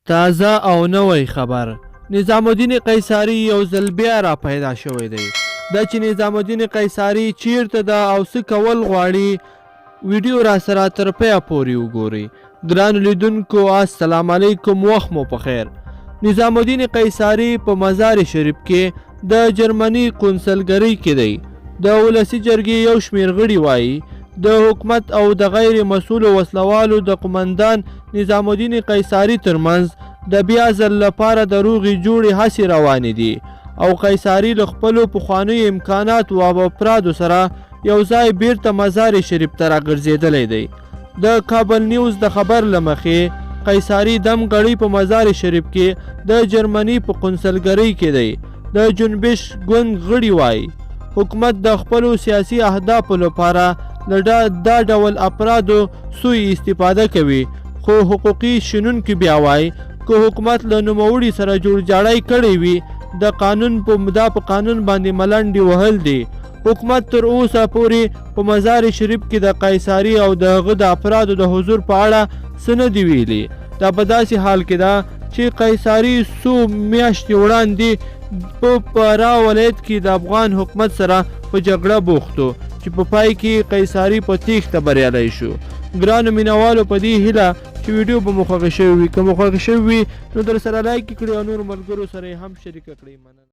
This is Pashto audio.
تازه او نوی خبر. نظام الدین قیصري یو ځل بیا را پیدا شوی دی. دا چې نظام الدین قیصري چیرته ده او څه کول غواړي، ویډیو را سره تر پایه پورې وګورئ. ګرانو لیدونکو السلام علیکم، وخت مو په خیر. نظام الدین قیصري په مزار شریف کې د جرمني قونسلګرۍ کې دی. د ولسي جرګې یو شمېر غړي وایي د حکومت او د غیر مسؤلو وسلوالو د قمندان نظام الدین قیصري ترمنځ د بیا ځل لپاره د روغې جوړې هڅې روانې دي او قیصري له خپلو پخوانیو امکاناتو او افرادو سره یو ځای بیرته مزار شریف ته راګرځېدلی دی. د کابل نیوز د خبر له مخې قیصري دم غړی په مزار شریف کې د جرمني په قونسلګرۍ کې دی. د جنبش ګوند غړي وایي حکومت د خپلو سیاسي اهدافو لپاره له دا ډول افرادو سوء استفاده کوي، خو حقوقي شنونکي بیا وایي که حکومت له نوموړي سره جوړجاړی کړی وي د قانون په قانون باندې ملنډې وهل دي. حکومت تر اوسه پورې په مزار شریف کې د قیصري او د هغه د افرادو د حضور په اړه څه نه دي ویلي. دا په داسې حال کې ده چې قیصري څو میاشتې وړاندې په فراه ولایت کې د افغان حکومت سره په جګړه بوخت و چې په پای کې قیصري په تیښته بریالی شو. ګرانو مینوالو په دې هیله چې ویډیو به مو خوښه شوې وي، که مو خوښه شوې وي نو در سره لایک کړئ او نور ملګرو سره یې هم شریکه کړئ. مننه.